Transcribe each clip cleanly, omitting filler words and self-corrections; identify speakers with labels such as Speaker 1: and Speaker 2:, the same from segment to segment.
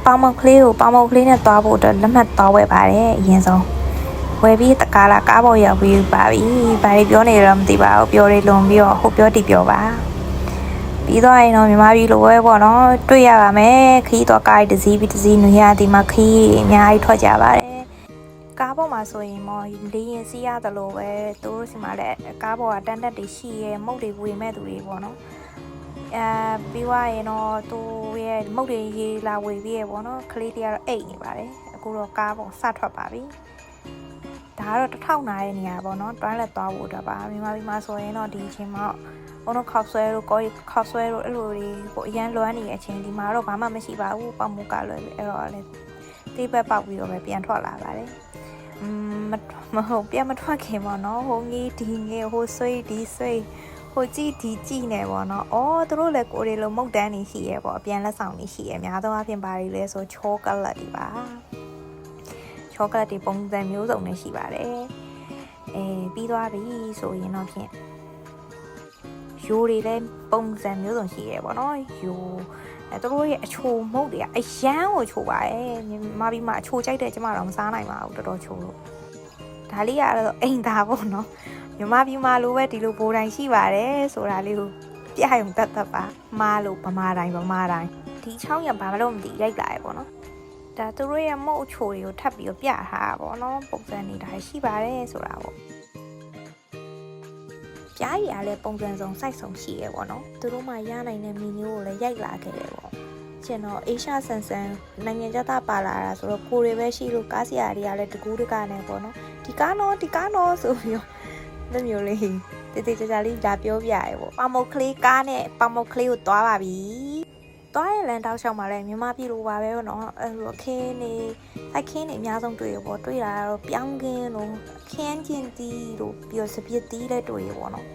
Speaker 1: ပေါမောက်ကလေးနဲ့သွားဖို့အတွက်လက်မှတ်သွားဝယ်ပါတယ်အရင်ဆုံးဝယ်ပြီးတကားလာကားပေါ်ရောက်ပြီးပါပြီဘာတွေပြောနေတော့မသိပါဘူးပြောတွေလွန်ပြီးတော့ဟိုပြောတီပြောပါပြီးတော့ရင်တော့မြန်မာပြည်လိုပဲပေါ့နော်တွေ့ရပါမယ်ခီးတော့ကားတစ်စီးပြီးတစ်စီးနွေရဒီမှာခီးအများကြီးထွက်ကြပါတယ်ကားပေါ်မှာဆိုရင်မော်လေရင်စီးရတယ်လို့ပဲသူတို့စီမှာလည်းကားပေါ်ကတန်းတက်တွေရှိရဲမုတ်တွေဝေမဲ့သူတွေပေါ့နော်ပြီးွားရင်တော့သူရဲ့မုတ်တွေရေးလာဝေပြီးရပေါ့နော်ကလေးတွေကတော့အိတ်နေပါတယ်အခုတော့ကားပေါ်စထွက်ပါပြီဒါကတော့1000နာရဲ့နေရာပေါ့နော်တွန်းလက်သွားဖို့အတွက်ပါမြန်မာပြည်မှာဆိုရင်တော့ဒီအချိန်မှာဘုံတော့ခောက်ဆွဲတို့ကိုခောက်ဆွဲတို့အဲ့လိုတွေဟိုအရန်လွမ်းနေတဲ့အချိန်ဒီမှာတော့ဘာမှမရှိပါဘူးပေါက်မကလွယ်အဲ့တော့လည်းတိပတ်ပေါက်ပြီးတော့ပဲပြန်ထွက်လာပါတယ်မဟုတ်ပြန်မထွက်ခင်ပေါ့နော်ဟိုငေးဒီငေးဟိုဆွေးဒီဆွေးဟိုကြည့်ဒီကြည့်နေပေါ့နော်အော်သူတို့လည်းကိုယ်တွေလိုမုတ်တန်းနေရှိရဲပေါ့ပြန်လက်ဆောင်နေရှိရဲအများသောအားဖြင့်ပါရီလဲဆိုချောကလက်တွေပါချောကလက်တွေပုံစံမျိုးစုံနဲ့ရှိပါတယ်ပြီးသွားပြီဆိုရင်တော့ဖြင့်ရိုးတွေလည်းပုံစံမျိုးစုံရှိရဲပေါ့နော်ရိုးသူတို့ရဲ့အချိုမုတ်တွေကအရန်ကိုချိုပါမြန်မာပြည်မှာအချိုကြိုက်တဲ့ကျမတော့မစားနိုင်ပါဘူးတော်တော်ချိုလို့ဒါလေးကတော့အိမ်သားပေါ့နော်မြန်မာပြည်မှာလိုပဲဒီလိုဘိုးတိုင်းရှိပါတယ်ဆိုတာလေးကိုပြရုံတတ်ပါမားလို့ဗမာတိုင်းဒီ6ရက်ဘာမှလို့မသိရိုက်လာရပေါ့နော်ဒါသူတို့ရဲ့မုတ်အချိုတွေကိုထပ်ပြီးပြထားတာပေါ့နော်ပုံစံနေတာရှိပါတယ်ဆိုတာပေါ့ပြားရည်ကလည်းပုံစံစုံစိုက်ဆုံးရှိရပေါ့နော်သူတို့မှရနိုင်တဲ့မီမျိုးကိုလည်းရိုက်လာခဲ့တယ်ပေါ့ကျွန်တော်အေရှာဆန်နိုင်ငံခြားသားပါလာတာဆိုတော့ကိုတွေပဲရှိလို့ကားစီယာတွေကလည်းတကူးတကနဲ့ပေါ့နော်ဒီကားနော်ဆိုပြီးတော့ဒီမျိုးလေးတေးကြလေးဒါပြောပြရဲပေါ့ပေါမုတ်ကလေးကားနဲ့ပေါမုတ်ကလေးကိုသွားပါပြီသွားရလန်တောက်လျှောက်မှာလည်းမြန်မာပြည်လိုပါပဲပေါ့နော်အခင်းနေအများဆုံးတွေ့ရပေါ့တွေ့တာတော့ပြောင်းခင်းလို့ခင်းချင်းတီးလို့ပြီးတော့စပစ်တီးလည်းတွေ့ရပေါ့နော်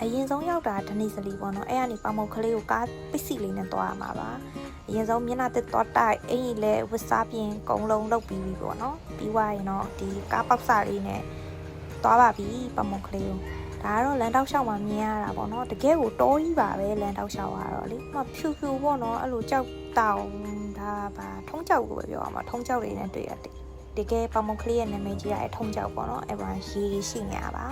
Speaker 1: အရင်ဆုံးရောက်တာဒနီစလီပေါ့နော်အဲ့ကနေပေါမုတ်ကလေးကိုကားပစ္စည်းလေးနဲ့သွားရမှာပါအရင်ဆုံးမျက်နှာတစ်သွားတိုက်အင်ကြီးလဲဝစ်စားပြင်ကုံလုံးလုပ်ပြီးပြီပေါ့နော်ပြီးွားရင်တော့ဒီကားပေါက်စာလေးနဲ့သွားပါပြီပေါမုတ်ကလေးကိုဒါကတော့လန်တောက်လျှောက်မှာမြင်ရတာပေါ့နော်တကယ်ကိုတောကြီးပါပဲလန်တောက်လျှောက်ကတော့လေဖြူပေါ့နော်အဲ့လိုကြောက်တောင်ဒါပါထုံးကြောက်လို့ပဲပြောရမှာထုံးကြောက်တွေနဲ့တွေ့ရတယ်တကယ်ပေါမုတ်ကလေးရဲ့နာမည်ကြီးရထုံးကြောက်ပေါ့နော်အဲ့မှာရေရှိနေရပါ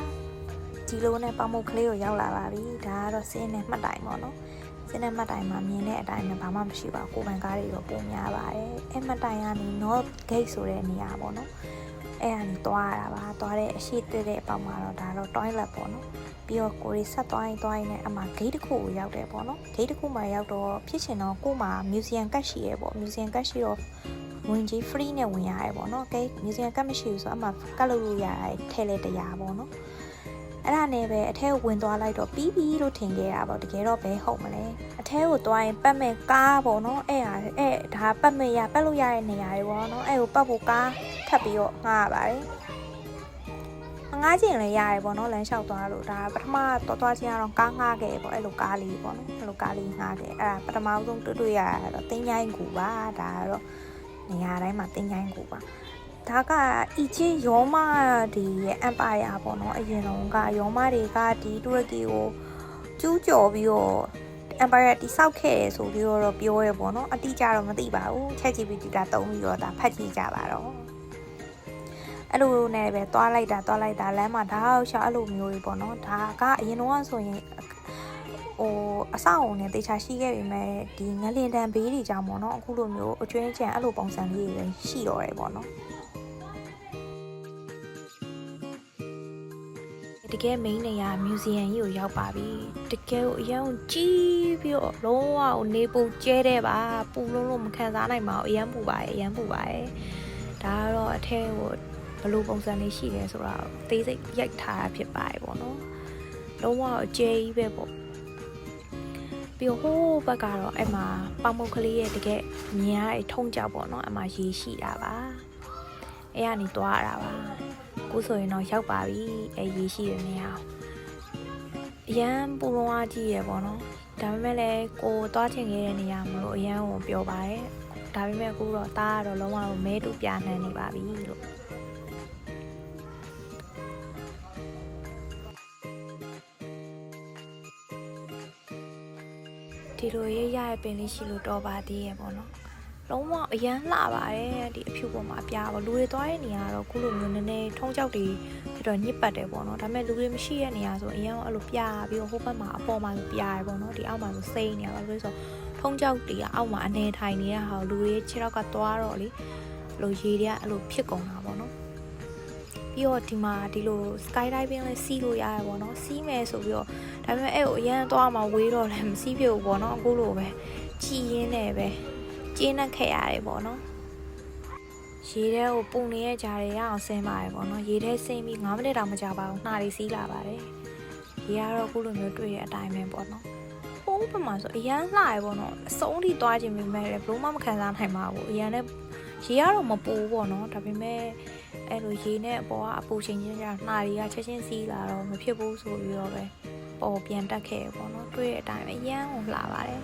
Speaker 1: ဒီလိုနဲ့ပေါမုတ်ကလေးကိုရောက်လာပါပြီဒါကတော့စင်းနဲ့မှတ်တိုင်ပေါ့နော်စင်းနဲ့မှတ်တိုင်မှာမြင်တဲ့အတိုင်းနဲ့ဘာမှမရှိပါဘူးကိုယ်ပိုင်ကားတွေတော့ပုံများပါတယ်အဲ့မှတ်တိုင်ကနေ North Gate ဆိုတဲ့နေရာပေါ့နော်အဲ့ကနေသွားရတာပါသွားတဲ့အရှိတဲ့အပေါက်မှာတော့ဒါတော့ toilet ပေါ့နော်ပြီးတော့ကိုရီဆက်သွားရင်နဲ့အမှ gate တစ်ခုကိုရောက်တယ်ပေါ့နော် gate တစ်ခုမှာရောက်တော့ဖြစ်ချင်တော့ကို့မှာ museum ကတ်ရှိရဲပေါ့ museum ကတ်ရှိတော့ဝင်ကြီး free နဲ့ဝင်ရတယ်ပေါ့နော် gate museum ကတ်မရှိဘူးဆိုအမှကတ်လို့ရတယ်ထဲလဲတရားပေါ့နော်အဲ့ဒါနဲ့ပဲအထဲကိုဝင်သွားလိုက်တော့ပြီးပြီလို့ထင်ခဲ့တာပေါ့တကယ်တော့ဘယ်ဟုတ်မလဲအထဲကိုသွားရင်ပတ်မဲ့ကားပေါ့နော်အဲ့ဒါပတ်လို့ရတဲ့နေရာတွေပေါ့နော်အဲ့ကိုပတ်ဖို့ကားထပ်ပြီးတော့ငှားရပါတယ်ငှားခြင်းလည်းရတယ်ပေါ့နော်လမ်းလျှောက်သွားလို့ဒါပထမသွားခြင်းကတော့ကားငှားခဲ့ပေါ့အဲ့လိုကားလေးပေါ့နော်အဲ့လိုကားလေးငှားခဲ့အဲ့ဒါပထမဆုံးတွေ့ရတော့တင်းချိုင်းကူပါဒါကတော့နေရာတိုင်းမှာတင်းချိုင်းကူပါဒါကအီဂျစ်ရောမဒီရဲ့ empire ပေါ့နော်အရင်တော့ကရောမတွေကဒီတူရကီကိုကျူးကျော်ပြီးတော့ empire တိဆောက်ခဲ့တယ်ဆိုပြီးတော့ပြောရပေါ့နော်အတိအကျတော့မသိပါဘူး ChatGPT တာတုံးပြီးတော့ဒါဖတ်ကြည့်ကြပါတော့အဲ့လိုနဲ့ပဲသွားလိုက်တာလမ်းမှာဒါအောင်ရှောက်အဲ့လိုမျိုးတွေပေါ့နော်ဒါကအရင်တော့ဆိုရင်အဆောက်အုံနဲ့တေချာရှိခဲ့ပြီမဲ့ဒီငလင်တန်ဘေးတွေကြောင့်ပေါ့နော်အခုလိုမျိုးအကျွင်းချံအဲ့လိုပုံစံလေးတွေရှိတော့တယ်ပေါ့နော်တကယ် main နေရာ museum ကြီးကိုရောက်ပါပြီတကယ်ကိုအရင်ကြီးပြီးတော့လုံးဝကိုနေပူကျဲတဲ့ပါပူလို့မခံစားနိုင်ပါဘူးအရင်ပူပါတယ်ဒါကတော့အထဲကိုဘယ်လိုပုံစံလေးရှိလဲဆိုတော့သေးစိတ်ရိုက်ထားတာဖြစ်ပါတယ်ပေါ့နော်လုံးဝအကျဲကြီးပဲပေါ့ပြီးတော့ဟိုးဘက်ကတော့အဲ့မှာပေါမုတ်ကလေးရဲ့တကယ်မြင်ရတဲ့ထုံးကြောက်ပေါ့နော်အမှရေရှိတာပါအဲ့ကနေသွားရတာပါကိုဆိုရင်တော့ရောက်ပါပြီအဲ့ရေရှိတဲ့နေရာအရန်ပူလုံးအားကြီးရပေါ့နော်ဒါပေမဲ့လည်းကိုသွားချင်ခဲ့တဲ့နေရာမလို့အရန်ကိုပြောပါတယ်ဒါပေမဲ့ကိုတော့တားကတော့လုံးဝမဲတူပြနှမ်းနေပါပြီလို့ဒီလိုရရဲ့ပင်လေးရှိလို့တော့ပါသေးရဲ့ပေါ့နော် လုံးဝအရန်လှပါတယ်ဒီအဖြူပေါ်မှာအပြားပေါ့လူတွေသွားတဲ့နေရာတော့ခုလိုမျိုးနည်းနည်းထုံးကြောက်တွေဖြစ်တော့ညစ်ပတ်တယ်ပေါ့နော်ဒါပေမဲ့လူတွေမရှိတဲ့နေရာဆိုအရန်အဲ့လိုပြားပြီးတော့ဟိုဘက်မှာအပေါ်မှာပြားရပေါ့နော်ဒီအောက်မှာဆိုစိမ့်နေရပါလို့ဆိုထုံးကြောက်တွေကအောက်မှာအနေထိုင်နေတဲ့ဟာလူတွေခြေထောက်ကသွားတော့လေလိုရေတွေကအဲ့လိုဖြစ်ကုန်တာပေါ့နော်ပြီးတော့ဒီမှာဒီလို sky diving လဲစီးလို့ရတယ်ပေါ့နော်စီးမယ်ဆိုပြီးတော့ဒါပေမဲ့အဲ့ကိုအရန်သွားမှာဝေးတော့လည်းမစီးပြဘူးပေါ့နော်အခုလိုပဲကြည်ရင်းနေပဲကျင်းနဲ့ခဲ့ရတယ်ပေါ့နော်ရေထဲကိုပုံနေတဲ့ကြားတွေရအောင်ဆင်းပါတယ်ပေါ့နော်ရေထဲဆင်းပြီး9မိနစ်တောင်မကြာပါဘူးနှာတွေစီးလာပါတယ်ရေကတော့အခုလိုမျိုးတွေ့တဲ့အတိုင်းပဲပေါ့နော်ဟိုးပမာဆိုအရန်လှရပေါ့နော်အဆုံးထိသွားခြင်းပဲမဲ့ဘလို့မှမခံစားနိုင်ပါဘူးအရန်နဲ့ရေကတော့မပူပေါ့နော်ဒါပေမဲ့အဲ့လိုရေနဲ့အပေါ်ကအပူချိန်ချင်းကြနှာတွေကချက်ချင်းစီးလာတော့မဖြစ်ဘူးဆိုပြီးတော့ပဲပေါ်ပြန်တက်ခဲ့ရပေါ့နော်တွေ့တဲ့အတိုင်းအရန်ကိုလှပါတယ်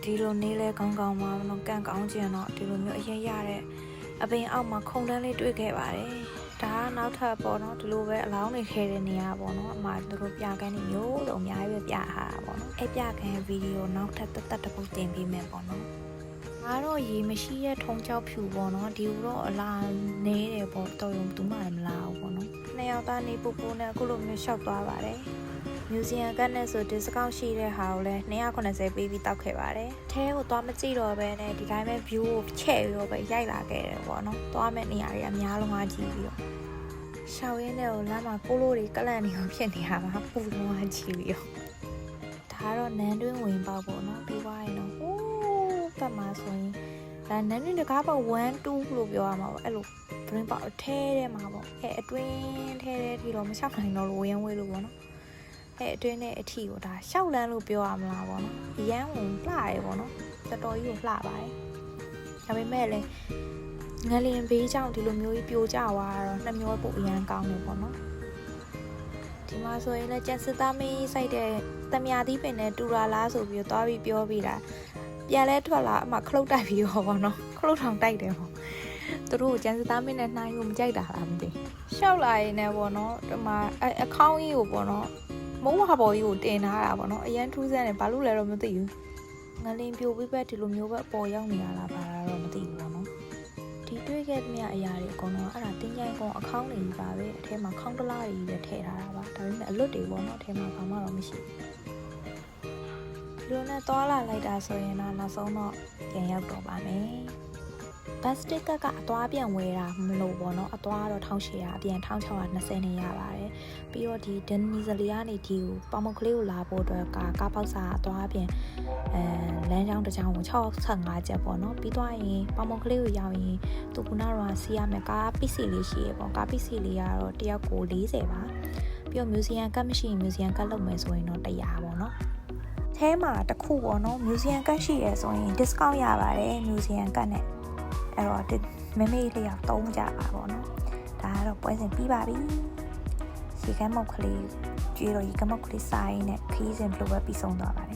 Speaker 1: ဒီလိုနေလဲကောင်းကောင်းမှာတော့ကန့်ကောင်းကျင်တော့ဒီလိုမျိုးအရင်ရတဲ့အပင်အောက်မှာခုံတန်းလေးတွေ့ခဲ့ပါတယ်ဒါကနောက်ထပ်ပေါ့နော်ဒီလိုပဲအလောင်းနေခဲ့တဲ့နေရာပေါ့နော်အမှသူတို့ပြကန်းနေမျိုးတော့အများကြီးပဲပြထားတာပေါ့နော်အဲ့ပြကန်းဗီဒီယိုနောက်ထပ်တက်တစ်ပုတ်တင်ပေးမယ်ပေါ့နော်ငါတော့ရေမရှိတဲ့ထုံကြောက်ဖြူပေါ့နော်ဒီလိုတော့အလားနေတယ်ပေါ့တော်ရုံသူမှလည်းမလာဘူးပေါ့နော်နှစ်ယောက်သားနေပူပူနဲ့အခုလိုမျိုးရှောက်သွားပါတယ်မြူဇီယံကတ်နဲ့ဆို discount ရှိတဲ့ဟာကိုလည်း290ပေးပြီးတောက်ခဲ့ပါတယ်။ထဲကိုသွားမကြည့်တော့ဘဲနဲ့ဒီတိုင်းပဲ view ကိုချဲ့ပြီးတော့ပဲရိုက်လာခဲ့တယ်ပေါ့နော်။သွားမဲ့နေရာတွေအများလုံးအားကြည့်ပြီးတော့ရှောက်ရင်းနဲ့ကိုလမ်းမှာကိုလိုတွေကလန့်နေအောင်ဖြစ်နေတာပါပူလုံးအားကြည့်ပြီးတော့ဒါကတော့နန်းတွင်းဝင်ပေါက်ပေါ့နော်ပြီးသွားရင်တော့ဟိုးပတ်မှာဆိုရင်ဒါနန်းတွင်းတကားပေါက်1 2လို့ပြောရမှာပေါ့အဲ့လို brain ပေါက်အထဲထဲမှာပေါ့အဲ့အတွင်းထဲထဲထိတော့မလျှောက်နိုင်တော့လို့ဝရမ်းဝေးလို့ပေါ့နော်အဲ့အတွင်းနဲ့အထီကိုဒါရှောက်လန်းလို့ပြောရမလားပေါ့နော်အရန်ဝင်လှရဲပေါ့နော်တော်တော်ကြီးကိုလှပါတယ်ဒါပေမဲ့လည်းငလင်ဘေးကြောင့်ဒီလိုမျိုးကြီးပြိုကျသွားတော့နှမျောဖို့အရန်ကောင်းတယ်ပေါ့နော်ဒီမှာဆိုရင်လည်းကျန်စစ်သားမင်းစိုက်တဲ့တမယာသီးပင်နဲ့တူလာလားဆိုပြီးတော့သွားပြီးပြောပြီးတာပြန်လဲထွက်လာအမှခလုတ်တိုက်ပြီးတော့ပေါ့နော်ခလုတ်ထောင်တိုက်တယ်ပေါ့သူတို့ကျန်စစ်သားမင်းနဲ့နှိုင်းလို့မကြိုက်တာလားမသိရှောက်လာရင်လည်းပေါ့နော်ဒီမှာအခေါင်းကြီးကိုပေါ့နော်မုံဝါပေါ်ကြီးကိုတင်ထားတာပေါ့နော်အရန်ထူးဆန်းတယ်ဘာလို့လဲတော့မသိဘူးငလင်ပြိုပြီးပဲဒီလိုမျိုးပဲအပေါ်ရောက်နေရတာပါတော့မသိဘူးပေါ့နော်ဒီတွေ့ခဲ့သမျှအရာတွေအကုန်လုံးအဲ့ဒါတင်းကြိုင်ကောင်အခေါင်းတွေကြီးပါပဲအထဲမှာခေါင်းတလားတွေကြီးပဲထည့်ထားတာပါဒါပေမဲ့အလွတ်တွေပေါ့နော်အထဲမှာဘာမှတော့မရှိဘူးဒီလိုနဲ့သွားလာလိုက်တာဆိုရင်တော့နောက်ဆုံးတော့ပြန်ရောက်တော့ပါမယ်ဘတ်စတစ်ကကအသွားပြန်ဝယ်တာမလို့ပေါ့နော်အသွားတော့1800အပြန်1620နဲ့ရပါတယ်ပြီးတော့ဒီဒန်နီဇလီကနေဒီကိုပေါမုတ်ကလေးကိုလာဖို့အတွက်ကားပေါက်စာအသွားပြန်လမ်းကြောင်းတစ်ကြောင်းကို65ကျပ်ပေါ့နော်ပြီးသွားရင်ပေါမုတ်ကလေးကိုရောက်ရင်သူကနာရောစီးရမယ်ကားပစ္စည်းလေးရှိရပေါ့ကားပစ္စည်းလေးကတော့တယောက်ကို40ပါပြီးတော့မြူဇီယံကတ်မရှိရင်မြူဇီယံကတ်လုပ်မယ်ဆိုရင်တော့100ပေါ့နော်အဲမှာတစ်ခုပေါ့နော်မြူဇီယံကတ်ရှိရဆိုရင် discount ရပါတယ်မြူဇီယံကတ်နဲ့အဲ့တော့မမေးလေးရောက်သုံးကြပါပေါ့နော်ဒါကတော့ပွဲစဉ်ပြီးပါပြီရေကမ်းမောက်ကလေးကျွေးတော့ရေကမ်းမောက်ကလေးစားရင်းနဲ့ခီးစဉ်ဘလို့ပဲပြီးဆုံးသွားပါတယ်